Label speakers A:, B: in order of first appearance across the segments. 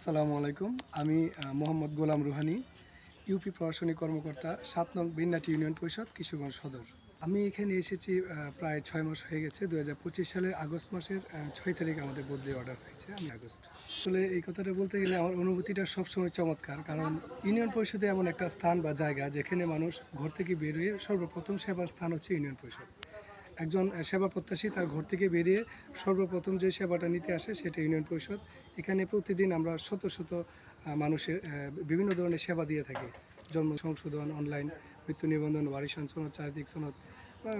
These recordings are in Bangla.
A: আসসালামু আলাইকুম। আমি মোহাম্মদ গোলাম রুহানি, ইউপি প্রশাসনিক কর্মকর্তা ৭ নং বিন্নাটি ইউনিয়ন পরিষদ কিশোরগঞ্জ সদর। আমি এখানে এসেছি প্রায় ৬ মাস হয়ে গেছে। ২০২৫ সালের আগস্ট মাসের ৬ তারিখে আমাদের বদলি অর্ডার হয়েছে। আমি আগস্ট। আসলে এই কথাটা বলতে গেলে আমার অনুভূতিটা সবসময় চমৎকার। কারণ ইউনিয়ন পরিষদে এমন একটা স্থান বা জায়গা যেখানে মানুষ ঘর থেকে বের হয়ে সর্বপ্রথম সেবার স্থান হচ্ছে ইউনিয়ন পরিষদ। একজন সেবা প্রত্যাশী তার ঘর থেকে বেরিয়ে সর্বপ্রথম যে সেবাটা নিতে আসে সেটা ইউনিয়ন পরিষদ। এখানে প্রতিদিন আমরা শত শত মানুষের বিভিন্ন ধরনের সেবা দিয়ে থাকি। জন্ম সংশোধন, অনলাইন মৃত্যু নিবন্ধন, ওয়ারিশান সনদ, চারিত্রিক সনদ,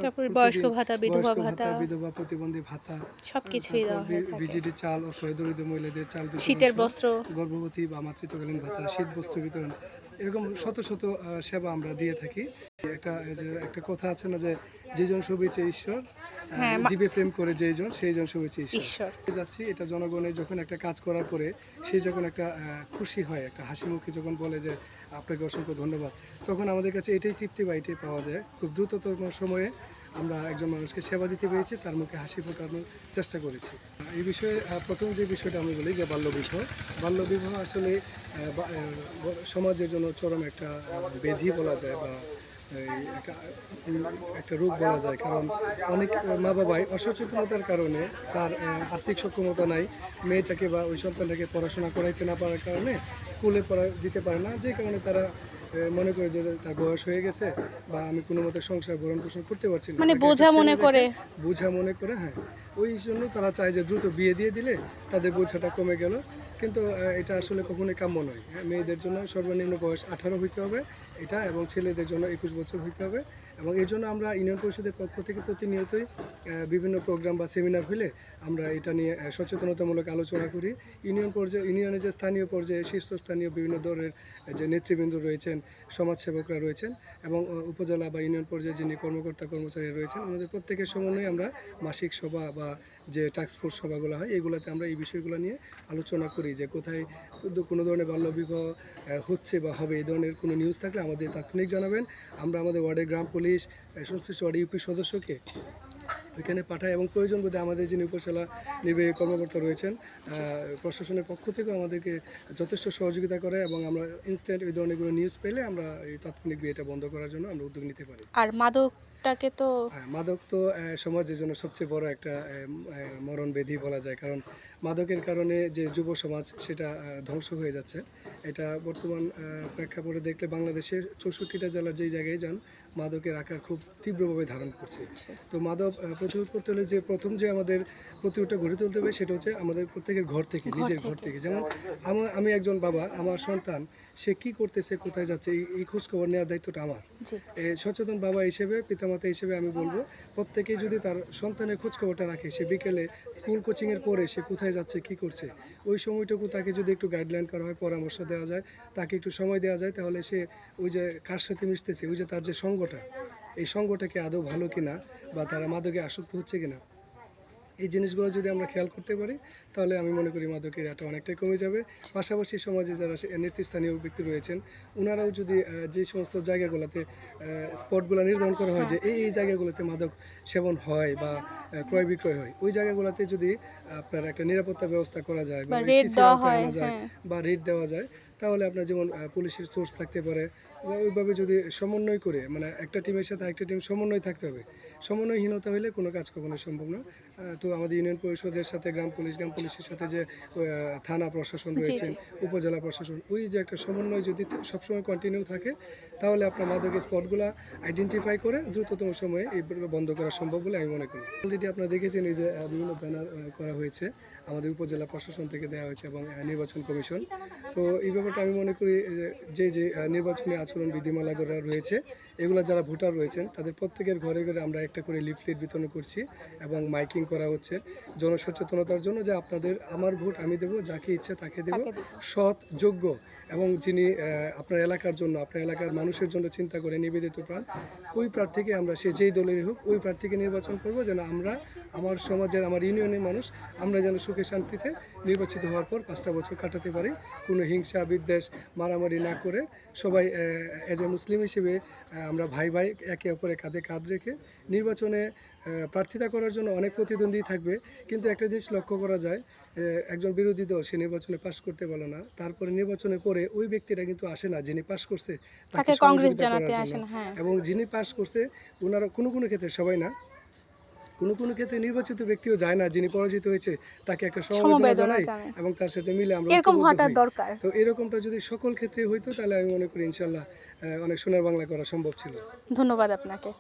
B: তারপরে বয়স্ক
A: প্রতিদিন
B: ভাতা, বিধবা
A: বয়স্ক ভাতা,
B: ভাতা
A: বিধবা প্রতিবন্ধী ভাতা,
B: সবকিছুই
A: তারপর
B: দেওয়া হয়ে থাকে।
A: বিজিডি চাল, অসহায় দরিদ্র মহিলাদের চাল বিতরণ
B: শীতের
A: সহ
B: বস্ত্র।
A: গর্ভবতী বা মাতৃত্বকালীন ভাতা, শীত বস্ত্র বিতরণ, এরকম শত শত সেবা আমরা দিয়ে থাকি। একটা কথা আছে না যে যেজন শুভেচ্ছে ঈশ্বর,
B: হ্যাঁ,
A: জীবে প্রেম করে যেইজন সেইজন শুভেচ্ছে ঈশ্বর।
B: ঈশ্বর।
A: যাচ্ছি এটা জনগণের যখন একটা কাজ করার পরে সে যখন একটা খুশি হয়, একটা হাসি মুখে যখন বলে যে আপনাকে অসংখ্য ধন্যবাদ, তখন আমাদের কাছে এটাই তৃপ্তি বা এটাই পাওয়া যায়। খুব দ্রুততম সময়ে আমরা একজন মানুষকে সেবা দিতে পেরেছি, তার মুখে হাসি ফোটানোর চেষ্টা করেছি। এই বিষয়ে প্রথম যে বিষয়টা আমি বলি যে বাল্যবিবাহ। বাল্যবিবাহ আসলে সমাজের জন্য চরম একটা ব্যাধি বলা যায় বা এই একটা একটা রোগ বলা যায়। কারণ অনেক মা বাবাই অসচেতনতার কারণে তার আর্থিক সক্ষমতা নাই, মেয়েটাকে বা ওই সন্তানটাকে পড়াশোনা করাইতে না পারার কারণে স্কুলে পড়া দিতে পারে না, যে কারণে তারা মনে করে যে তার বয়স হয়ে গেছে বা আমি কোনো মতে সংসার ভরণ পোষণ করতে পারছি না,
B: মানে
A: তাকে একটা
B: বোঝা
A: ছেলে
B: মনে
A: দেখে
B: করে।
A: বোঝা মনে করে। হ্যাঁ, ওই জন্য তারা চায় যে দ্রুত বিয়ে দিয়ে দিলে তাদের বোঝাটা কমে গেল। কিন্তু এটা আসলে কখনোই কাম্য নয়। হ্যাঁ, মেয়েদের জন্য সর্বনিম্ন বয়স 18 হইতে হবে এটা, এবং ছেলেদের জন্য 21 বছর হইতে হবে। এবং এই জন্য আমরা ইউনিয়ন পরিষদের পক্ষ থেকে প্রতিনিয়তই বিভিন্ন প্রোগ্রাম বা সেমিনার হলে আমরা এটা নিয়ে সচেতনতামূলক আলোচনা করি। ইউনিয়নের যে স্থানীয় পর্যায়ে শীর্ষস্থানীয় বিভিন্ন দলের যে নেতৃবৃন্দ রয়েছেন, সমাজসেবকরা রয়েছেন, এবং উপজেলা বা ইউনিয়ন পর্যায়ে যিনি কর্মকর্তা কর্মচারী রয়েছেন, ওনাদের প্রত্যেকের সমন্বয়ে আমরা মাসিক সভা বা যে টাস্কফোর্স সভাগুলো হয় এগুলোতে আমরা এই বিষয়গুলো নিয়ে আলোচনা করি যে কোথায় কোনো ধরনের বাল্যবিবাহ হচ্ছে বা হবে, এই ধরনের কোনো নিউজ থাকলে আমাদের তাৎক্ষণিক জানাবেন। আমরা আমাদের ওয়ার্ডের গ্রাম পুলিশ, সংশ্লিষ্ট ওয়ার্ডে ইউপি সদস্যকে ওইখানে পাঠায়, এবং প্রয়োজন বোধে আমাদের যিনি উপজেলা নির্বাহী কর্মকর্তা রয়েছেন প্রশাসনের পক্ষ থেকেও আমাদেরকে যথেষ্ট সহযোগিতা করে, এবং আমরা ইনস্ট্যান্ট এই ধরনের কোনো নিউজ পেলে আমরা এই তাৎক্ষণিক বিয়েটা বন্ধ করার জন্য আমরা উদ্যোগ নিতে পারি।
B: আর মাদকটাকে তো
A: মাদক তো সমাজের জন্য সবচেয়ে বড় একটা মরণ ব্যাধি বলা যায়। কারণ মাদকের কারণে যে যুব সমাজ সেটা ধ্বংস হয়ে যাচ্ছে। এটা বর্তমান প্রেক্ষাপটে দেখলে বাংলাদেশের 64টা জেলার যেই জায়গায় যান, মাদকের আকার খুব তীব্রভাবে ধারণ করছে। তো মাদক প্রতিরোধ করতে হলে যে প্রথম যে আমাদের প্রতিরোধটা গড়ে তুলতে হবে সেটা হচ্ছে আমাদের প্রত্যেকের ঘর থেকে, নিজের ঘর থেকে। যেমন আমি একজন বাবা, আমার সন্তান সে কি করতেছে, কোথায় যাচ্ছে, এই খোঁজ খবর নেওয়ার দায়িত্বটা আমার। সচেতন বাবা হিসেবে, পিতামাতা হিসেবে আমি বলবো প্রত্যেকেই যদি তার সন্তানের খোঁজ খবরটা রাখে, সে বিকেলে স্কুল কোচিংয়ের পরে সে কোথায় যাচ্ছে, কি করছে, ওই সময়টুকু তাকে যদি একটু গাইডলাইন করা হয়, পরামর্শ দেওয়া যায়, তাকে একটু সময় দেওয়া যায়, তাহলে সে ওই যে কার সাথে মিশতেছে, ওই যে তার যে সঙ্গটা, এই সঙ্গটাকে আদৌ ভালো কিনা বা তারা মাদকে আসক্ত হচ্ছে কিনা, এই জিনিসগুলো যদি আমরা খেয়াল করতে পারি তাহলে আমি মনে করি মাদকের হারটা অনেকটাই কমে যাবে। পাশাপাশি সমাজে যারা নেতৃস্থানীয় ব্যক্তি রয়েছেন, ওনারাও যদি যে সমস্ত জায়গাগুলোতে স্পটগুলো নির্ধারণ করা হয় যে এই জায়গাগুলোতে মাদক সেবন হয় বা ক্রয় বিক্রয় হয়, ওই জায়গাগুলোতে যদি আপনার একটা নিরাপত্তা ব্যবস্থা করা যায় বা
B: রেড
A: সিসি
B: দেওয়া
A: আওতায়
B: হয়।
A: আনা যায়
B: হ্যাঁ,
A: বা রেট দেওয়া যায়, তাহলে আপনার যেমন পুলিশের সোর্স থাকতে পারে, ওইভাবে যদি সমন্বয় করে, মানে একটা টিমের সাথে একটা টিম সমন্বয় থাকতে হবে। সমন্বয়হীনতা হলে কোনো কাজ কখনোই সম্ভব না। তো আমাদের ইউনিয়ন পরিষদের সাথে গ্রাম পুলিশের সাথে যে থানা প্রশাসন
B: জি
A: রয়েছেন,
B: জি।
A: উপজেলা প্রশাসন, ওই যে একটা সমন্বয় যদি সবসময় কন্টিনিউ থাকে, তাহলে আপনার মাদকের স্পটগুলো আইডেন্টিফাই করে দ্রুততম সময়ে এইগুলো বন্ধ করা সম্ভব বলে আমি মনে করি। অলরেডি আপনারা দেখেছেন এই যে বিভিন্ন ব্যানার করা হয়েছে, আমাদের উপজেলা প্রশাসন থেকে দেওয়া হয়েছে এবং নির্বাচন কমিশন। তো এই ব্যাপারটা আমি মনে করি যে নির্বাচনী আচরণ বিধিমালাগুলো রয়েছে, এগুলো যারা ভোটার রয়েছেন তাদের প্রত্যেকের ঘরে ঘরে আমরা একটা করে লিফলেট বিতরণ করছি এবং মাইকিং করা হচ্ছে জনসচেতনতার জন্য, যে আপনাদের আমার ভোট আমি দেবো, যাকে ইচ্ছে তাকে দেবো,
B: তাকে দিব।
A: সৎ, যোগ্য এবং যিনি আপনার এলাকার জন্য, আপনার এলাকার মানুষের জন্য চিন্তা করে নিবেদিত প্রাণ, ওই প্রার্থীকে আমরা, সে যেই দলেরই হোক, ওই প্রার্থীকে নির্বাচন করবো, যেন আমরা আমার সমাজের, আমার ইউনিয়নের মানুষ আমরা যেন সুখে শান্তিতে নির্বাচিত হওয়ার পর 5টা বছর কাটাতে পারি, কোনো হিংসা বিদ্বেষ মারামারি না করে সবাই এজ এ মুসলিম হিসেবে আমরা ভাই ভাই একে অপরের কাঁধে কাঁধ রেখে নির্বাচনে প্রার্থিতা করার জন্য অনেক প্রতিদ্বন্দ্বী থাকবে। কিন্তু একটা জিনিস লক্ষ্য করা যায়, একজন বিরোধী দল সে নির্বাচনে পাশ করতে পারলো না, তারপরে নির্বাচনের পরে ওই ব্যক্তিটা কিন্তু আসে না যিনি পাশ করছে
B: তাকে কংগ্রেস
A: সহযোগিতা
B: জানাতে
A: করার
B: আসে
A: জন্য।
B: না, হ্যাঁ।
A: এবং যিনি পাশ করছে ওনারা কোনো কোনো ক্ষেত্রে, সবাই না, কোনো কোনো ক্ষেত্রে নির্বাচিত ব্যক্তিও যায় না, যিনি পরাজিত হয়েছে তাকে একটা সমবেদনা
B: সমবেদনা
A: জানাই
B: জানায়।
A: এবং তার সাথে মিলে আমরা
B: এরকম
A: ঐক্যবদ্ধ
B: হওয়াটা
A: হই।
B: দরকার।
A: তো এরকমটা যদি সকল ক্ষেত্রে হইতো তাহলে আমি মনে করি ইনশাল্লাহ অনেক সোনার বাংলা করা সম্ভব ছিল।
B: ধন্যবাদ আপনাকে।